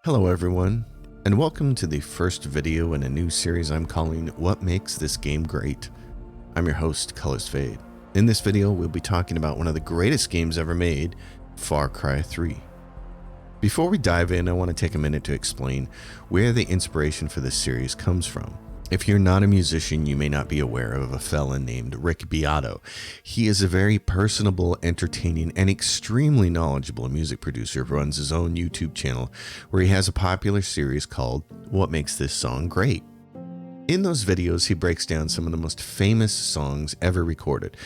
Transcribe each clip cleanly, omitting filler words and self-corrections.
Hello everyone, and welcome to the first video in a new series I'm calling What Makes This Game Great. I'm your host, Colors Fade. In this video, we'll be talking about one of the greatest games ever made, Far Cry 3. Before we dive in, I want to take a minute to explain where the inspiration for this series comes from. If you're not a musician, you may not be aware of a fella named Rick Beato. He is a very personable, entertaining, and extremely knowledgeable music producer who runs his own YouTube channel where he has a popular series called What Makes This Song Great. In those videos, he breaks down some of the most famous songs ever recorded.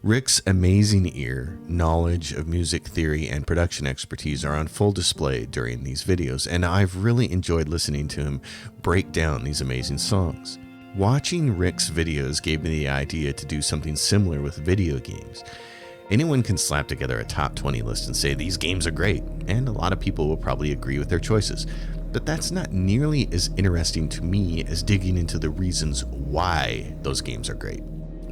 Rick's amazing ear, knowledge of music theory, and production expertise are on full display during these videos, and I've really enjoyed listening to him break down these amazing songs. Watching Rick's videos gave me the idea to do something similar with video games. Anyone can slap together a top 20 list and say these games are great, and a lot of people will probably agree with their choices. But that's not nearly as interesting to me as digging into the reasons why those games are great.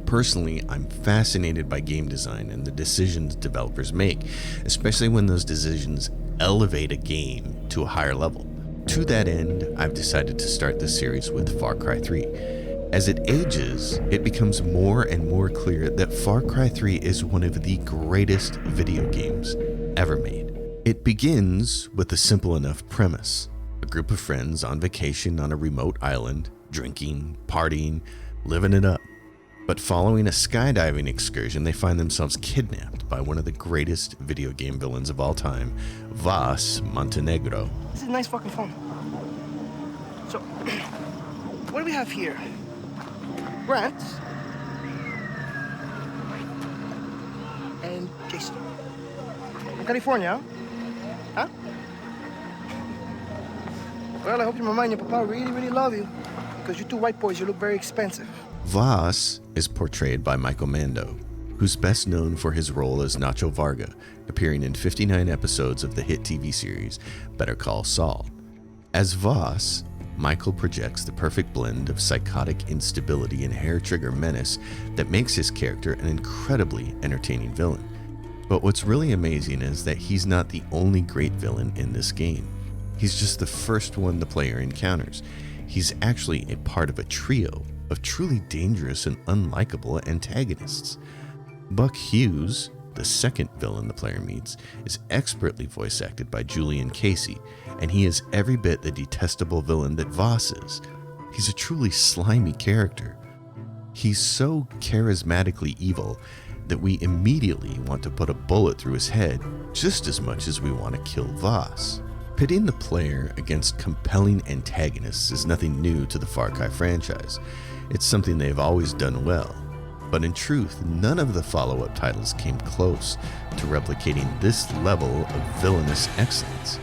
Personally, I'm fascinated by game design and the decisions developers make, especially when those decisions elevate a game to a higher level. To that end, I've decided to start this series with Far Cry 3. As it ages, it becomes more and more clear that Far Cry 3 is one of the greatest video games ever made. It begins with a simple enough premise. A group of friends on vacation on a remote island, drinking, partying, living it up. But following a skydiving excursion, they find themselves kidnapped by one of the greatest video game villains of all time, Vas Montenegro. This is a nice fucking phone. So, what do we have here? Grant and Jason. From California, huh? Well, I hope your mama and your papa really love you. Because you two white boys, you look very expensive. Vas is portrayed by Michael Mando, who's best known for his role as Nacho Varga, appearing in 59 episodes of the hit TV series Better Call Saul. As Vas, Michael projects the perfect blend of psychotic instability and hair-trigger menace that makes his character an incredibly entertaining villain. But what's really amazing is that he's not the only great villain in this game. He's just the first one the player encounters. He's actually a part of a trio of truly dangerous and unlikable antagonists. Buck Hughes, the second villain the player meets, is expertly voice acted by Julian Casey, and he is every bit the detestable villain that Vas is. He's a truly slimy character. He's so charismatically evil that we immediately want to put a bullet through his head just as much as we want to kill Vas. Pitting the player against compelling antagonists is nothing new to the Far Cry franchise. It's something they've always done well. But in truth, none of the follow-up titles came close to replicating this level of villainous excellence.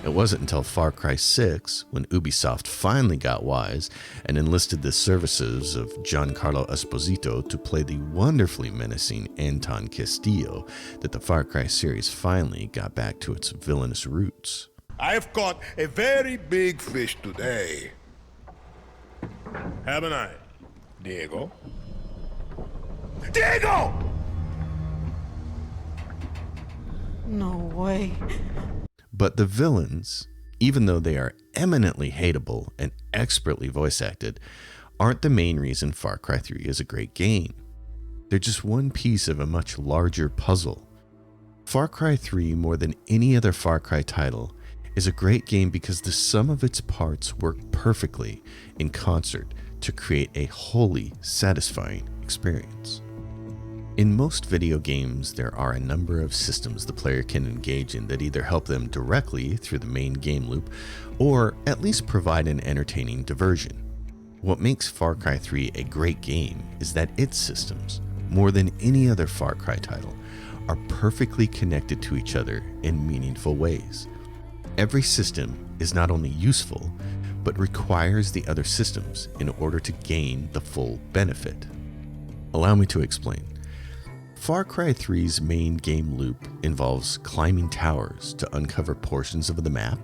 It wasn't until Far Cry 6, when Ubisoft finally got wise and enlisted the services of Giancarlo Esposito to play the wonderfully menacing Anton Castillo, that the Far Cry series finally got back to its villainous roots. I've caught a very big fish today. Haven't I, Diego? Diego! No way. But the villains, even though they are eminently hateable and expertly voice acted, aren't the main reason Far Cry 3 is a great game. They're just one piece of a much larger puzzle. Far Cry 3, more than any other Far Cry title, is a great game because the sum of its parts work perfectly in concert to create a wholly satisfying experience. In most video games, there are a number of systems the player can engage in that either help them directly through the main game loop or at least provide an entertaining diversion. What makes Far Cry 3 a great game is that its systems, more than any other Far Cry title, are perfectly connected to each other in meaningful ways. Every system is not only useful, but requires the other systems in order to gain the full benefit. Allow me to explain. Far Cry 3's main game loop involves climbing towers to uncover portions of the map,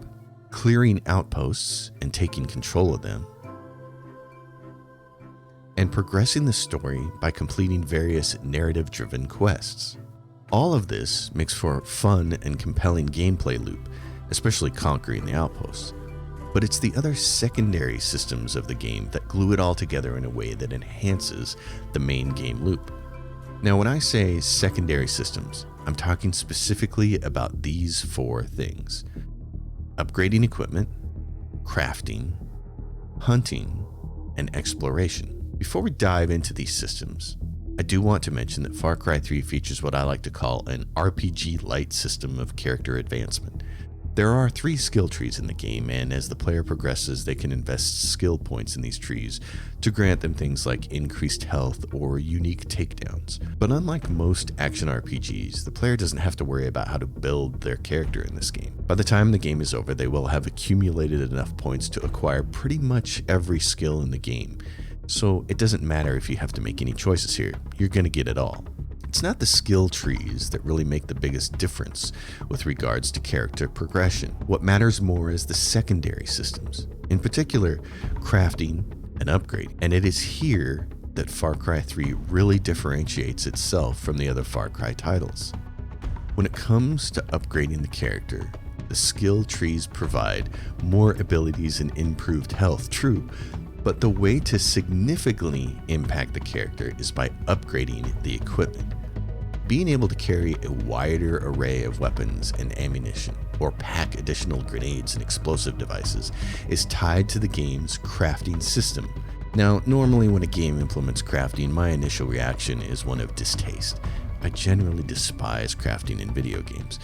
clearing outposts and taking control of them, and progressing the story by completing various narrative-driven quests. All of this makes for a fun and compelling gameplay loop especially conquering the outposts. But it's the other secondary systems of the game that glue it all together in a way that enhances the main game loop. Now, when I say secondary systems, I'm talking specifically about these four things: upgrading equipment, crafting, hunting, and exploration. Before we dive into these systems, I do want to mention that Far Cry 3 features what I like to call an RPG-light system of character advancement. There are 3 skill trees in the game, and as the player progresses, they can invest skill points in these trees to grant them things like increased health or unique takedowns. But unlike most action RPGs, the player doesn't have to worry about how to build their character in this game. By the time the game is over, they will have accumulated enough points to acquire pretty much every skill in the game. So it doesn't matter if you have to make any choices here, you're going to get it all. It's not the skill trees that really make the biggest difference with regards to character progression. What matters more is the secondary systems, in particular, crafting and upgrading. And it is here that Far Cry 3 really differentiates itself from the other Far Cry titles. When it comes to upgrading the character, the skill trees provide more abilities and improved health, true, but the way to significantly impact the character is by upgrading the equipment. Being able to carry a wider array of weapons and ammunition, or pack additional grenades and explosive devices, is tied to the game's crafting system. Now, normally when a game implements crafting, my initial reaction is one of distaste. I generally despise crafting in video games.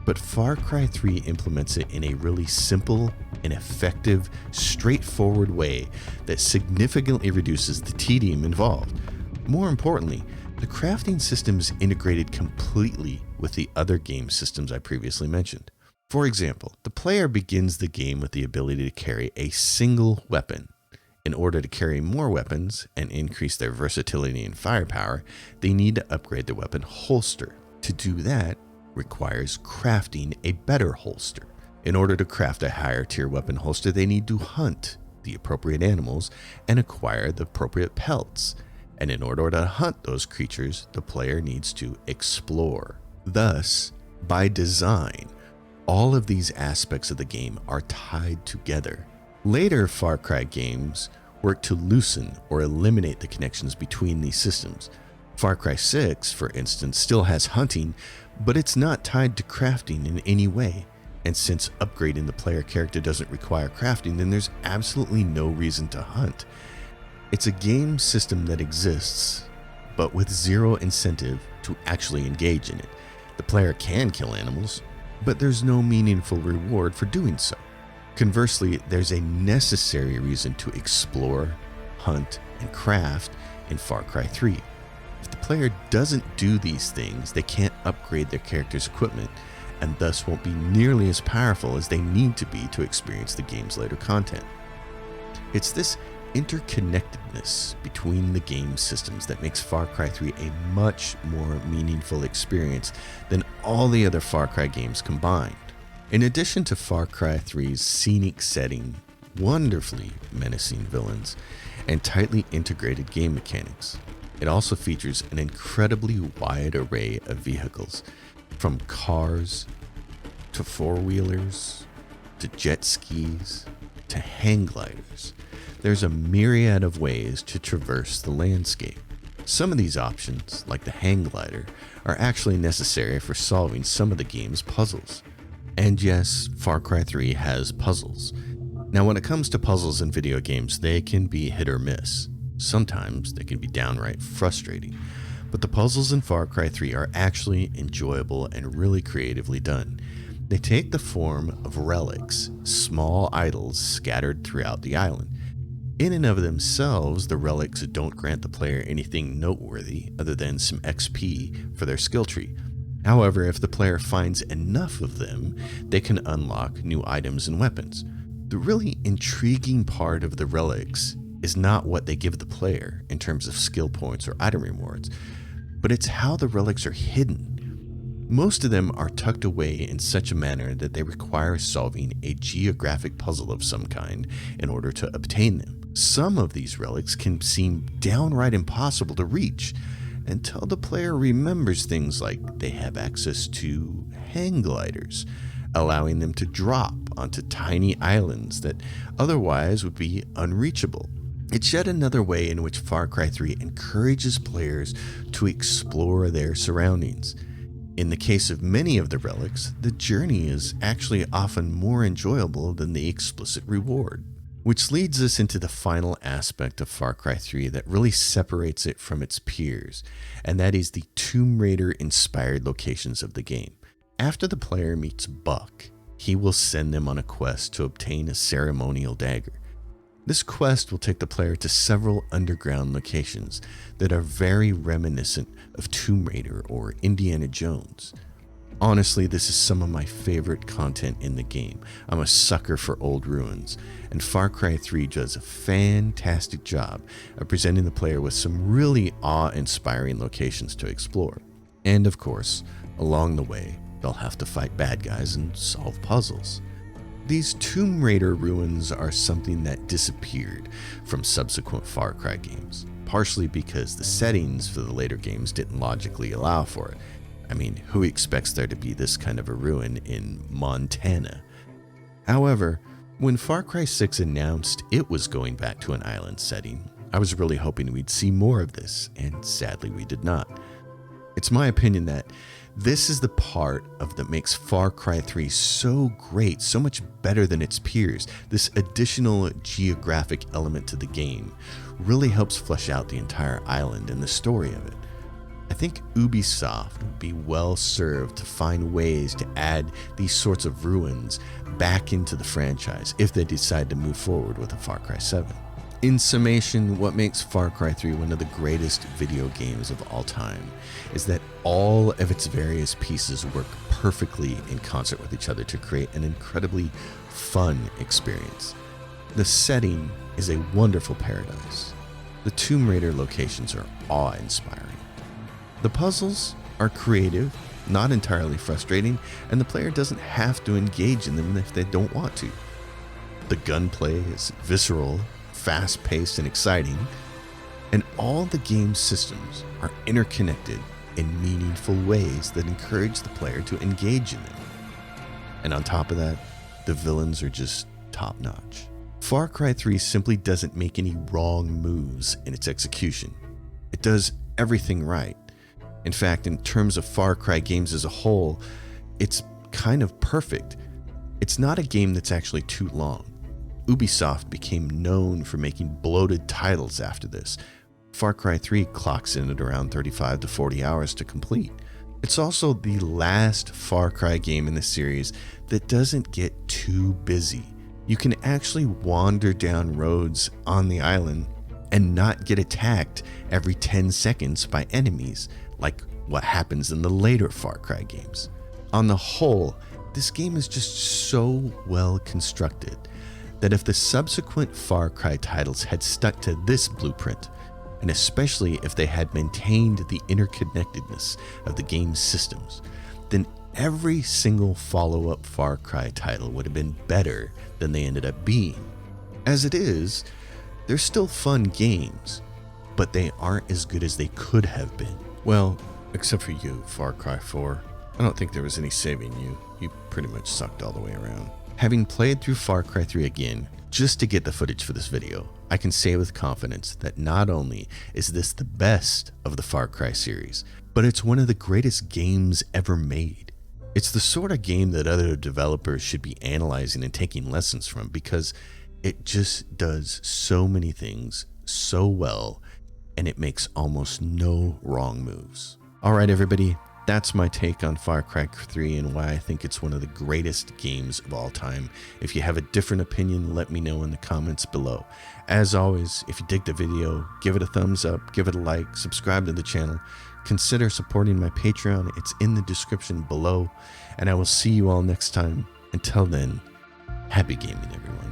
But Far Cry 3 implements it in a really simple and effective, straightforward way that significantly reduces the tedium involved. More importantly, the crafting system is integrated completely with the other game systems I previously mentioned. For example, the player begins the game with the ability to carry a single weapon. In order to carry more weapons and increase their versatility and firepower, they need to upgrade their weapon holster. To do that requires crafting a better holster. In order to craft a higher tier weapon holster, they need to hunt the appropriate animals and acquire the appropriate pelts. And in order to hunt those creatures, the player needs to explore. Thus, by design, all of these aspects of the game are tied together. Later Far Cry games work to loosen or eliminate the connections between these systems. Far Cry 6, for instance, still has hunting, but it's not tied to crafting in any way. And since upgrading the player character doesn't require crafting, then there's absolutely no reason to hunt. It's a game system that exists, but with zero incentive to actually engage in it. The player can kill animals, but there's no meaningful reward for doing so. Conversely, there's a necessary reason to explore, hunt, and craft in Far Cry 3. If the player doesn't do these things, they can't upgrade their character's equipment, and thus won't be nearly as powerful as they need to be to experience the game's later content. It's this interconnectedness between the game systems that makes Far Cry 3 a much more meaningful experience than all the other Far Cry games combined. In addition to Far Cry 3's scenic setting, wonderfully menacing villains, and tightly integrated game mechanics, it also features an incredibly wide array of vehicles, from cars to four-wheelers to jet skis to hang gliders. There's a myriad of ways to traverse the landscape. Some of these options, like the hang glider, are actually necessary for solving some of the game's puzzles. And yes, Far Cry 3 has puzzles. Now, when it comes to puzzles in video games, they can be hit or miss. Sometimes they can be downright frustrating. But the puzzles in Far Cry 3 are actually enjoyable and really creatively done. They take the form of relics, small idols scattered throughout the island. In and of themselves, the relics don't grant the player anything noteworthy other than some XP for their skill tree. However, if the player finds enough of them, they can unlock new items and weapons. The really intriguing part of the relics is not what they give the player in terms of skill points or item rewards, but it's how the relics are hidden. Most of them are tucked away in such a manner that they require solving a geographic puzzle of some kind in order to obtain them. Some of these relics can seem downright impossible to reach until the player remembers things like they have access to hang gliders, allowing them to drop onto tiny islands that otherwise would be unreachable. It's yet another way in which Far Cry 3 encourages players to explore their surroundings. In the case of many of the relics, the journey is actually often more enjoyable than the explicit reward. Which leads us into the final aspect of Far Cry 3 that really separates it from its peers, and that is the Tomb Raider-inspired locations of the game. After the player meets Buck, he will send them on a quest to obtain a ceremonial dagger. This quest will take the player to several underground locations that are very reminiscent of Tomb Raider or Indiana Jones. Honestly, this is some of my favorite content in the game. I'm a sucker for old ruins, and Far Cry 3 does a fantastic job of presenting the player with some really awe-inspiring locations to explore. And of course, along the way, they'll have to fight bad guys and solve puzzles. These Tomb Raider ruins are something that disappeared from subsequent Far Cry games, partially because the settings for the later games didn't logically allow for it. I mean, who expects there to be this kind of a ruin in Montana? However, when Far Cry 6 announced it was going back to an island setting, I was really hoping we'd see more of this, and sadly we did not. It's my opinion that this is the part of that makes Far Cry 3 so great, so much better than its peers. This additional geographic element to the game really helps flesh out the entire island and the story of it. I think Ubisoft would be well served to find ways to add these sorts of ruins back into the franchise if they decide to move forward with a Far Cry 7. In summation, what makes Far Cry 3 one of the greatest video games of all time is that all of its various pieces work perfectly in concert with each other to create an incredibly fun experience. The setting is a wonderful paradise. The Tomb Raider locations are awe-inspiring. The puzzles are creative, not entirely frustrating, and the player doesn't have to engage in them if they don't want to. The gunplay is visceral, fast-paced, and exciting, and all the game's systems are interconnected in meaningful ways that encourage the player to engage in them. And on top of that, the villains are just top-notch. Far Cry 3 simply doesn't make any wrong moves in its execution. It does everything right. In fact, in terms of Far Cry games as a whole, it's kind of perfect. It's not a game that's actually too long. Ubisoft became known for making bloated titles after this. Far Cry 3 clocks in at around 35 to 40 hours to complete. It's also the last Far Cry game in the series that doesn't get too busy. You can actually wander down roads on the island and not get attacked every 10 seconds by enemies, like what happens in the later Far Cry games. On the whole, this game is just so well constructed that if the subsequent Far Cry titles had stuck to this blueprint, and especially if they had maintained the interconnectedness of the game's systems, then every single follow-up Far Cry title would have been better than they ended up being. As it is, they're still fun games, but they aren't as good as they could have been. Well, except for you, Far Cry 4. I don't think there was any saving you. You pretty much sucked all the way around. Having played through Far Cry 3 again, just to get the footage for this video, I can say with confidence that not only is this the best of the Far Cry series, but it's one of the greatest games ever made. It's the sort of game that other developers should be analyzing and taking lessons from, because it just does so many things so well, and it makes almost no wrong moves. Alright everybody, that's my take on Far Cry 3 and why I think it's one of the greatest games of all time. If you have a different opinion, let me know in the comments below. As always, if you dig the video, give it a thumbs up, give it a like, subscribe to the channel, consider supporting my Patreon. It's in the description below, and I will see you all next time. Until then, happy gaming everyone.